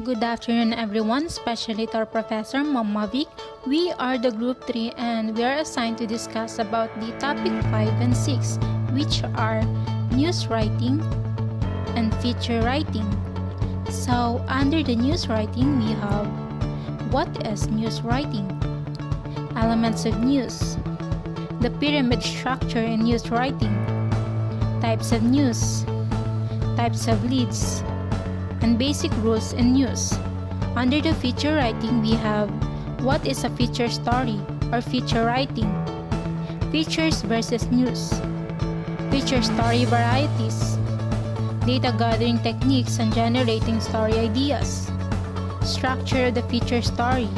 Good afternoon everyone, especially to our Professor Mama Vic. We are the Group 3 and we are assigned to discuss about the topic 5 and 6, which are news writing and feature writing. So under the news writing, we have what is news writing? Elements of news, the pyramid structure in news writing, types of news, types of leads, and basic rules in news. Under the feature writing, we have what is a feature story or feature writing, features versus news, feature story varieties, data gathering techniques and generating story ideas, structure of the feature story,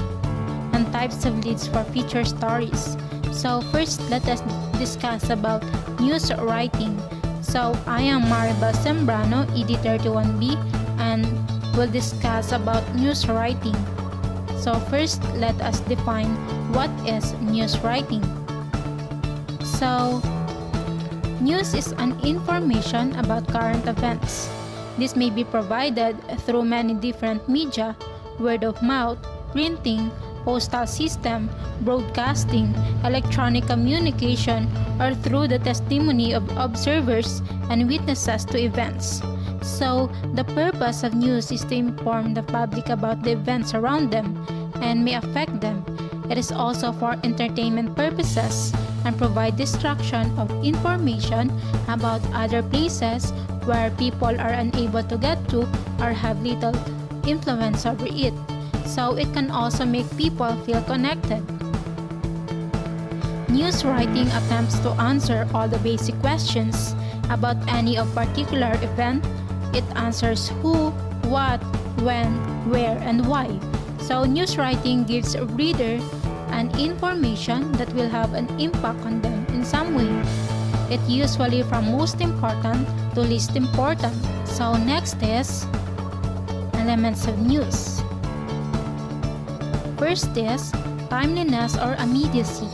and types of leads for feature stories. So first, let us discuss about news writing. So I am Maribel Sembrano, ED31B, and we'll discuss about news writing. So first, let us define what is news writing. So, news is an information about current events. This may be provided through many different media, word of mouth, printing, postal system, broadcasting, electronic communication, or through the testimony of observers and witnesses to events. So, the purpose of news is to inform the public about the events around them and may affect them. It is also for entertainment purposes and provide distraction of information about other places where people are unable to get to or have little influence over it. So, it can also make people feel connected. News writing attempts to answer all the basic questions about any of particular event. It answers who, what, when, where, and why. So news writing gives a reader an information that will have an impact on them in some way. It usually from most important to least important. So next is elements of news. First is timeliness or immediacy.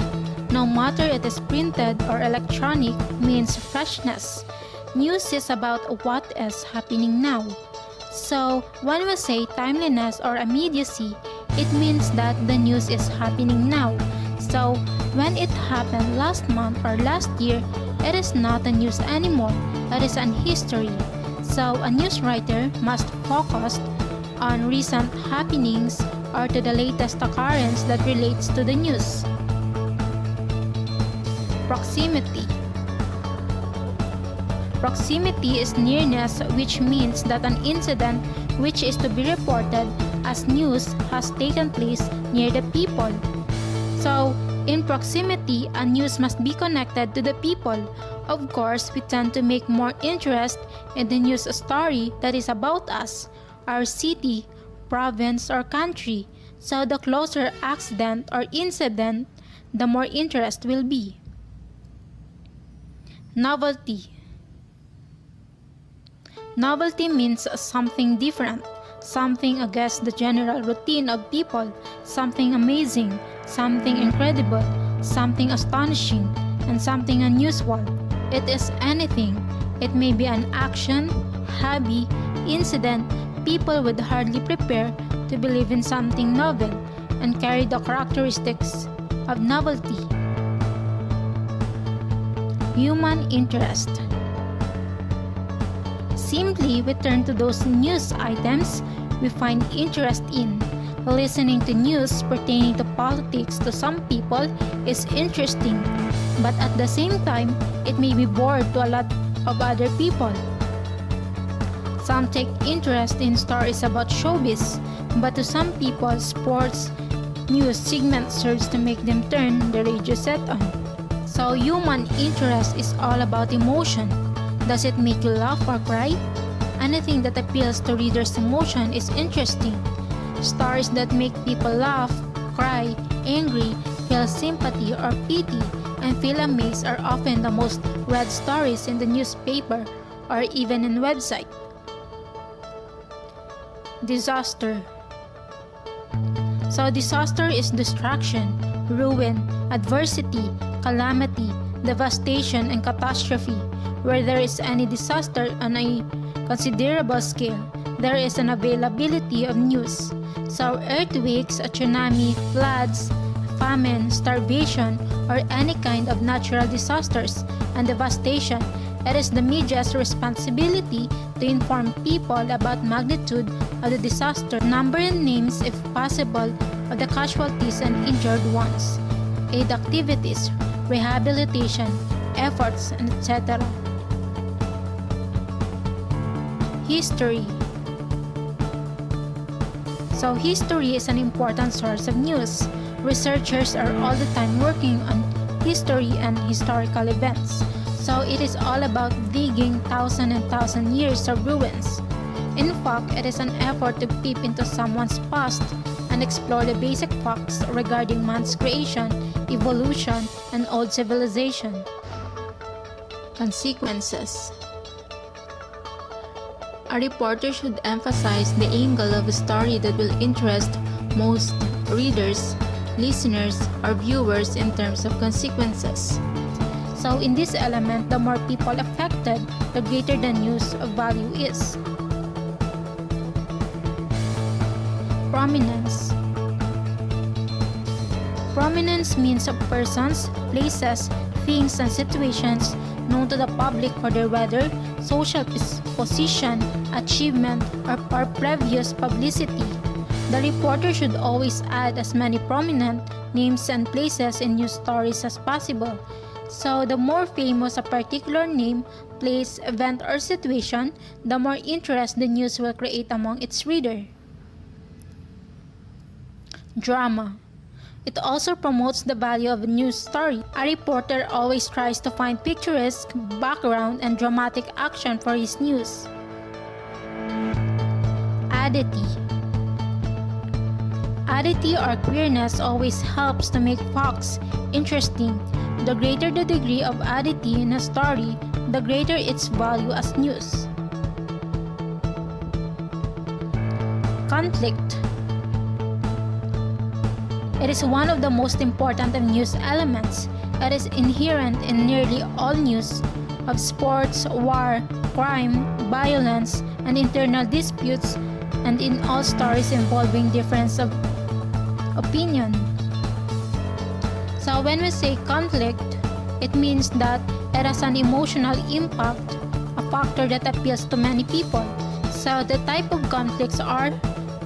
No matter it is printed or electronic, means freshness. News is about what is happening now. So, when we say timeliness or immediacy, it means that the news is happening now. So, when it happened last month or last year, it is not a news anymore. It is an history. So, a news writer must focus on recent happenings or to the latest occurrence that relates to the news. Proximity. Proximity is nearness, which means that an incident which is to be reported as news has taken place near the people. So, in proximity, a news must be connected to the people. Of course, we tend to make more interest in the news story that is about us, our city, province, or country. So, the closer accident or incident, the more interest will be. Novelty. Novelty means something different, something against the general routine of people, something amazing, something incredible, something astonishing, and something unusual. It is anything. It may be an action, hobby, incident. People would hardly prepare to believe in something novel and carry the characteristics of novelty. Human interest. Simply, we turn to those news items we find interest in. Listening to news pertaining to politics to some people is interesting, but at the same time, it may be bored to a lot of other people. Some take interest in stories about showbiz, but to some people, sports news segment serves to make them turn the radio set on. So human interest is all about emotion. Does it make you laugh or cry? Anything that appeals to readers' emotion is interesting. Stories that make people laugh, cry, angry, feel sympathy or pity, and feel amazed are often the most read stories in the newspaper or even in website. Disaster. So disaster is destruction, ruin, adversity, calamity, devastation, and catastrophe. Where there is any disaster on a considerable scale, there is an availability of news. So earthquakes, a tsunami, floods, famine, starvation, or any kind of natural disasters and devastation, it is the media's responsibility to inform people about magnitude of the disaster, number and names, if possible, of the casualties and injured ones, aid activities, rehabilitation efforts, and etc. History. So history is an important source of news. Researchers are all the time working on history and historical events. So it is all about digging thousand and thousand years of ruins. In fact, it is an effort to peep into someone's past and explore the basic facts regarding man's creation, evolution, and old civilization. Consequences. A reporter should emphasize the angle of a story that will interest most readers, listeners, or viewers in terms of consequences. So in this element, the more people affected, the greater the news of value is. Prominence. Prominence means of persons, places, things, and situations known to the public for their weather, social position, achievement, or for previous publicity. The reporter should always add as many prominent names and places in news stories as possible. So the more famous a particular name, place, event, or situation, the more interest the news will create among its reader. Drama. It also promotes the value of a news story. A reporter always tries to find picturesque background and dramatic action for his news. Oddity. Oddity or queerness always helps to make facts interesting. The greater the degree of oddity in a story, the greater its value as news. Conflict. It is one of the most important of news elements. It is inherent in nearly all news of sports, war, crime, violence, and internal disputes, and in all stories involving difference of opinion. So when we say conflict, it means that it has an emotional impact, a factor that appeals to many people. So the type of conflicts are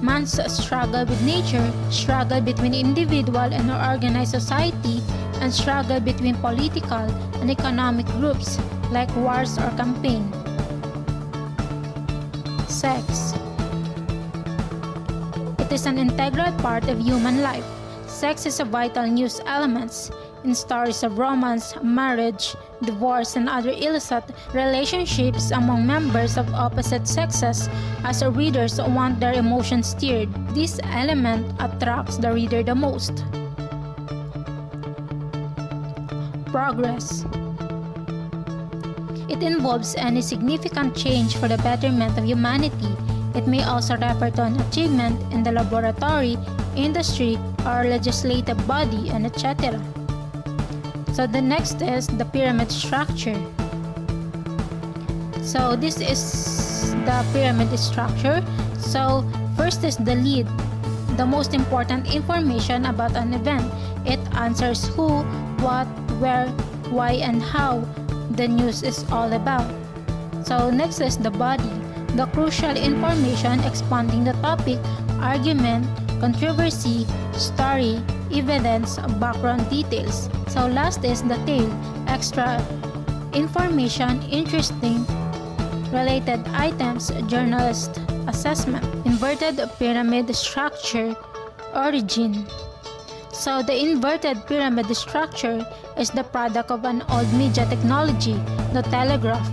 man's struggle with nature, struggle between individual and organized society, and struggle between political and economic groups like wars or campaign. Sex. It is an integral part of human life. Sex is a vital news element in stories of romance, marriage, divorce, and other illicit relationships among members of opposite sexes, as our readers want their emotions stirred. This element attracts the reader the most. Progress. It involves any significant change for the betterment of humanity. It may also refer to an achievement in the laboratory, industry, or legislative body, and etc. So the next is the pyramid structure. So this is the pyramid structure. So first is the lead, the most important information about an event. It answers who, what, where, why, and how the news is all about. So next is the body, the crucial information expounding the topic, argument, controversy, story, evidence, background details. So last is the tail, extra information, interesting, related items, journalist assessment. Inverted pyramid structure, origin. So the inverted pyramid structure is the product of an old media technology, the telegraph.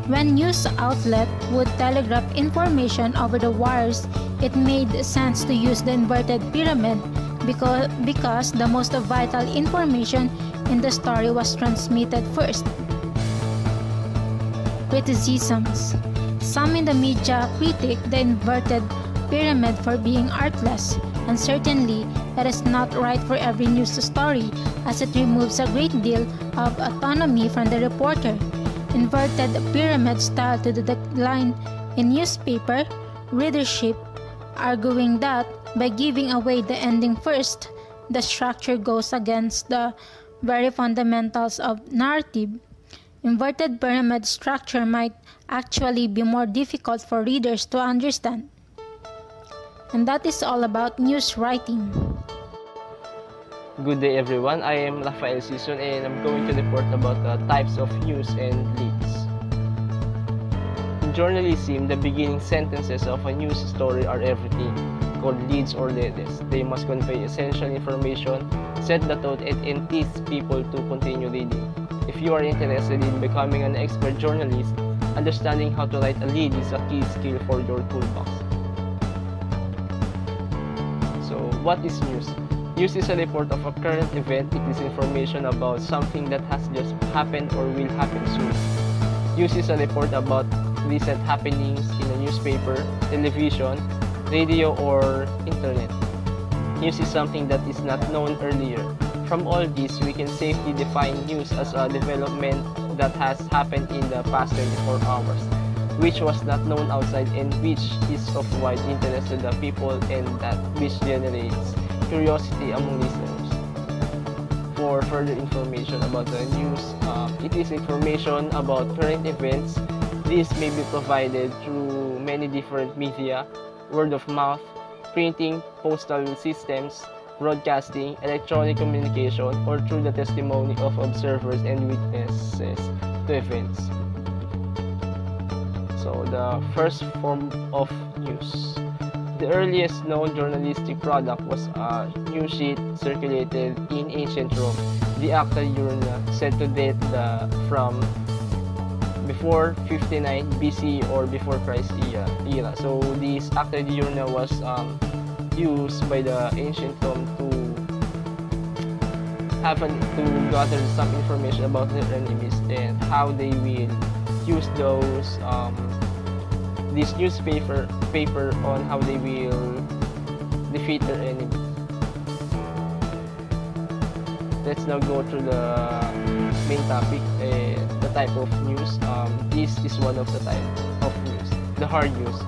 When news outlet would telegraph information over the wires, it made sense to use the inverted pyramid because the most vital information in the story was transmitted first. Criticisms. Some in the media critique the inverted pyramid for being artless, and certainly it is not right for every news story, as it removes a great deal of autonomy from the reporter. Inverted pyramid style to the decline in newspaper, readership, arguing that by giving away the ending first, the structure goes against the very fundamentals of narrative. Inverted pyramid structure might actually be more difficult for readers to understand. And that is all about news writing. Good day everyone, I am Rafael Sison and I'm going to report about the types of news and leads. In journalism, the beginning sentences of a news story are everything, called leads or letters. They must convey essential information, set the tone, and entice people to continue reading. If you are interested in becoming an expert journalist, understanding how to write a lead is a key skill for your toolbox. So, what is news? News is a report of a current event. It is information about something that has just happened or will happen soon. News is a report about recent happenings in a newspaper, television, radio, or internet. News is something that is not known earlier. From all this, we can safely define news as a development that has happened in the past 24 hours, which was not known outside and which is of wide interest to the people and that which generates curiosity among listeners. For further information about the news, it is information about current events. This may be provided through many different media, word of mouth, printing, postal systems, broadcasting, electronic communication, or through the testimony of observers and witnesses to events. So the first form of news. The earliest known journalistic product was a news sheet circulated in ancient Rome, the Acta Diurna, said to date from before 59 BC or before Christ era. So this Acta Diurna was used by the ancient Rome to gather some information about their enemies and how they will use this newspaper on how they will defeat their enemies. Let's now go through the main topic, the type of news. This is one of the type of news, the hard news.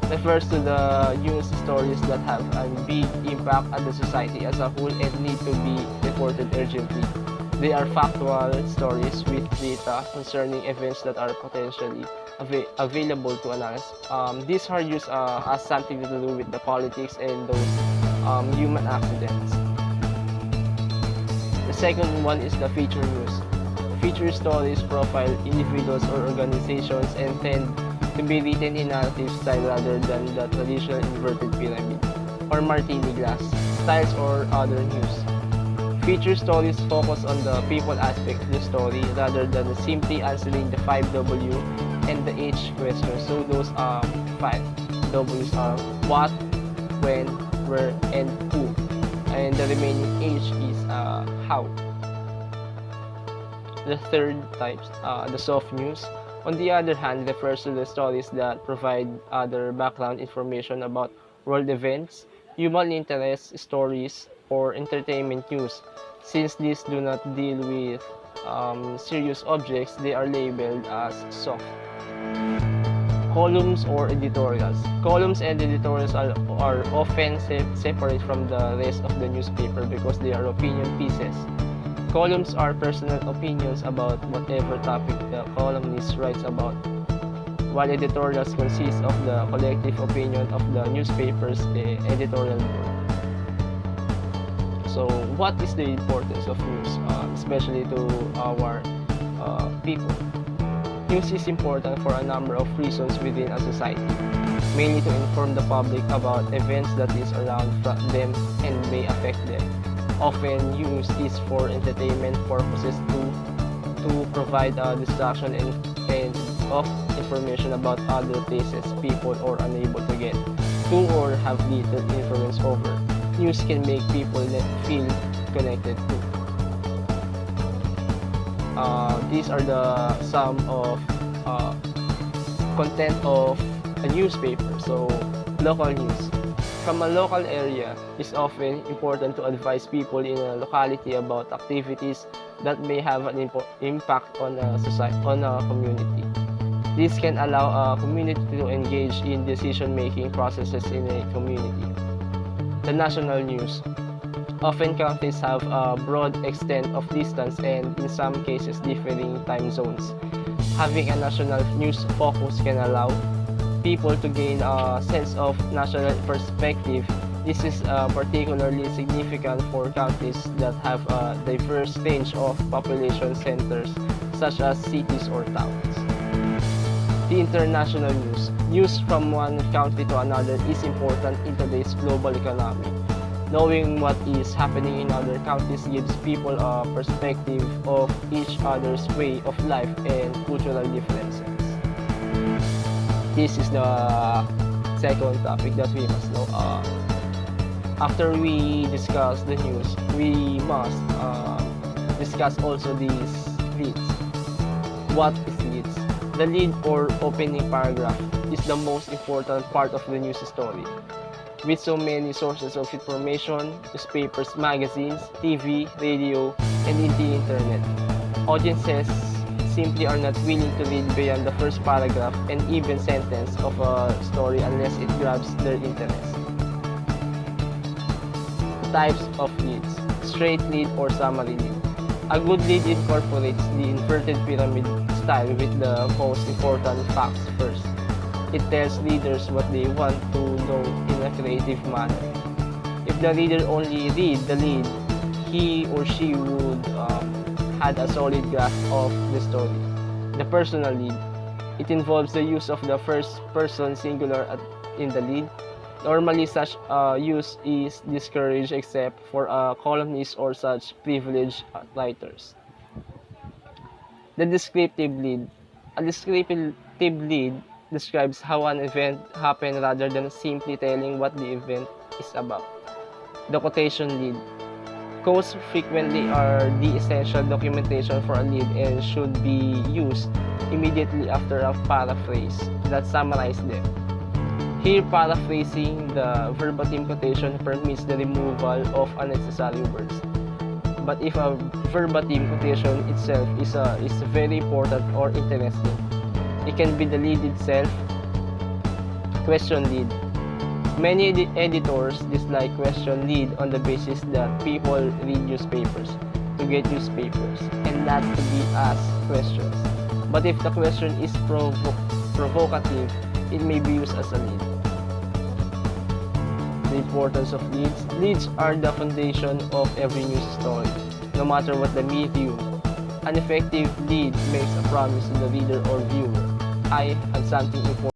Refers to the news stories that have a big impact on the society as a whole and need to be reported urgently. They are factual stories with data concerning events that are potentially available to analyze. This hard news has something to do with the politics and those human accidents. The second one is the feature news. Feature stories profile individuals or organizations and tend to be written in narrative style rather than the traditional inverted pyramid or martini glass styles or other news. Feature stories focus on the people aspect of the story rather than simply answering the 5W and the H questions. So those 5 W's are what, when, where, and who. And the remaining H is how. The third type, the soft news, on the other hand, refers to the stories that provide other background information about world events, human interest stories, or entertainment news. Since these do not deal with serious objects, they are labeled as soft. Columns or editorials. Columns and editorials are often separate from the rest of the newspaper because they are opinion pieces. Columns are personal opinions about whatever topic the columnist writes about, while editorials consist of the collective opinion of the newspaper's editorial board. So, what is the importance of news, especially to our people? News is important for a number of reasons within a society, mainly to inform the public about events that is around them and may affect them. Often used is for entertainment purposes to provide a distraction and of information about other places people are unable to get to or have little influence over. News can make people feel connected to. These are some of content of a newspaper. So, local news. From a local area, it's often important to advise people in a locality about activities that may have an impact on a society, on a community. This can allow a community to engage in decision-making processes in a community. The national news. Often countries have a broad extent of distance and in some cases differing time zones. Having a national news focus can allow people to gain a sense of national perspective. This is particularly significant for countries that have a diverse range of population centers such as cities or towns. The international news. News from one country to another is important in today's global economy. Knowing what is happening in other countries gives people a perspective of each other's way of life and cultural differences. This is the second topic that we must know. After we discuss the news, we must discuss also these leads. What is leads? The lead or opening paragraph is the most important part of the news story. With so many sources of information, newspapers, magazines, TV, radio, and the internet, audiences simply are not willing to read beyond the first paragraph and even sentence of a story unless it grabs their interest. Types of leads. Straight lead or summary lead. A good lead incorporates the inverted pyramid style with the most important facts first. It tells readers what they want to know in a creative manner. If the reader only read the lead, he or she would had a solid grasp of the story. The personal lead. It involves the use of the first person singular in the lead. Normally, such use is discouraged except for columnists or such privileged writers. The descriptive lead. A descriptive lead describes how an event happened rather than simply telling what the event is about. The quotation lead. Quotes frequently are the essential documentation for a lead and should be used immediately after a paraphrase that summarizes them. Here, paraphrasing the verbatim quotation permits the removal of unnecessary words. But if a verbatim quotation itself is very important or interesting, it can be the lead itself. Question lead. Many editors dislike question lead on the basis that people read newspapers to get newspapers and not to be asked questions. But if the question is provocative, it may be used as a lead. The importance of leads. Leads are the foundation of every news story, no matter what the medium. An effective lead makes a promise to the reader or viewer. I have something important.